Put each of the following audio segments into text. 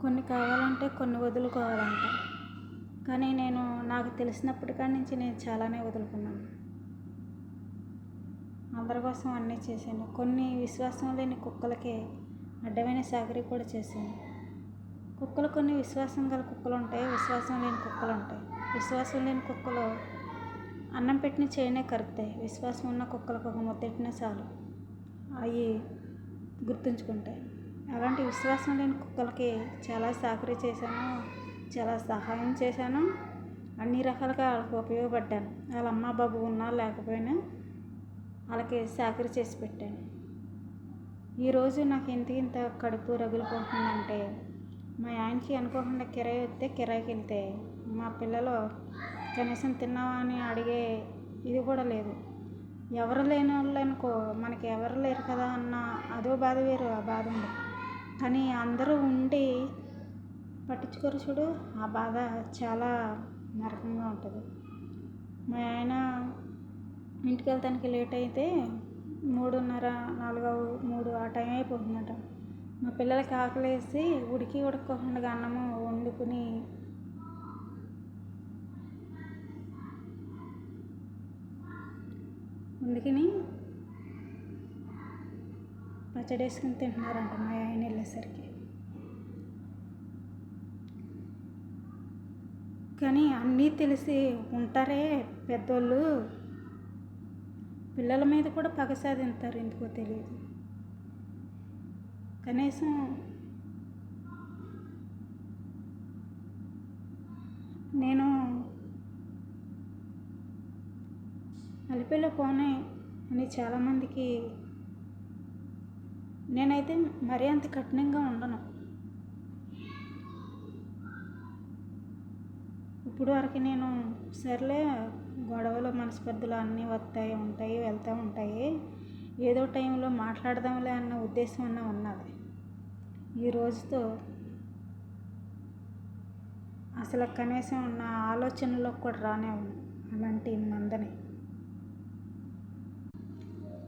కొన్ని కావాలంటే కొన్ని వదులుకోవాలంట. కానీ నాకు తెలిసినప్పటికాడి నుంచి నేను చాలానే వదులుకున్నాను. అందరి కోసం అన్నీ చేశాను. కొన్ని విశ్వాసం లేని కుక్కలకి అడ్డమైన సాకిరీ కూడా చేశాను. కుక్కలు కొన్ని విశ్వాసం గల కుక్కలు ఉంటాయి, విశ్వాసం లేని కుక్కలు ఉంటాయి. విశ్వాసం లేని కుక్కలు అన్నం పెట్టిన చేయనే కరుతాయి. విశ్వాసం ఉన్న కుక్కలకు ఒక ముద్దెట్టినా చాలు, అవి గుర్తుంచుకుంటాయి. అలాంటి విశ్వాసం లేని కుక్కలకి చాలా సాకిరీ చేశాను, చాలా సహాయం చేశాను, అన్ని రకాలుగా వాళ్ళకి ఉపయోగపడ్డాను. వాళ్ళ అమ్మ బాబు ఉన్నా లేకపోయినా వాళ్ళకి సాకిరీ చేసి పెట్టాను. ఈరోజు నాకు ఇంత కడుపు రగిలిపోతుందంటే, మా ఆయనకి అనుకోకుండా కిరాయి వస్తే కిరాయికి వెళ్తే మా పిల్లలు కనీసం తిన్నావా అని అడిగే ఇది కూడా లేదు. ఎవరు లేని వాళ్ళు అనుకో, మనకి ఎవరు లేరు కదా అన్న అదో బాధ వేరు, ఆ బాధ ఉంది. కానీ అందరూ ఉండి పట్టించుకోరు చూడు, ఆ బాధ చాలా నరకంగా ఉంటుంది. మా ఆయన ఇంటికి వెళ్తానికి లేట్ అయితే 3:30, 4, 3 ఆ టైం అయిపోతుందట. మా పిల్లలకి ఆకలేసి ఉడకకుండా అన్నము వండుకుని పచ్చడి వేసుకుని తింటున్నారంట మా ఆయన వెళ్ళేసరికి. కానీ అన్నీ తెలిసి ఉంటారే పెద్దోళ్ళు, పిల్లల మీద కూడా పగ సాధిస్తారు, ఎందుకో తెలియదు. కనీసం నేను అలిపిలో పోనే అని చాలామందికి, నేనైతే మరీ అంత కఠినంగా ఉండను. ఇప్పుడు వరకు నేను సర్లే, గొడవలు మనస్పర్ధలు అన్నీ వస్తాయి ఉంటాయి వెళ్తూ ఉంటాయి, ఏదో టైంలో మాట్లాడదాంలే అన్న ఉద్దేశం అన్న ఉన్నది. ఈ రోజుతో అసలు కనీసం నా ఆలోచనలో కూడా రానివ్వను అలాంటి మందని.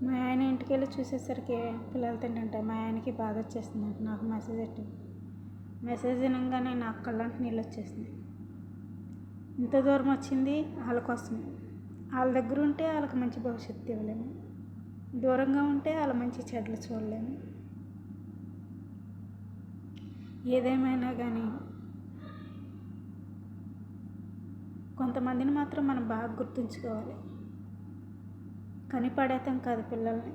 మా ఆయన ఇంటికి వెళ్ళి చూసేసరికి పిల్లలు తింటుంటే మా ఆయనకి బాధ వచ్చేసింది. నాకు మెసేజ్ వినంగానే నాకు కళ్ళంటి నీళ్ళు వచ్చేసింది. ఇంత దూరం వచ్చింది వాళ్ళ కోసమే. వాళ్ళ దగ్గర ఉంటే వాళ్ళకి మంచి భవిష్యత్తు ఇవ్వలేము, దూరంగా ఉంటే వాళ్ళ మంచి చెడ్డలు చూడలేము. ఏదేమైనా కానీ కొంతమందిని మాత్రం మనం బాగా గుర్తుంచుకోవాలి. కనిపడేతం కాదు పిల్లల్ని.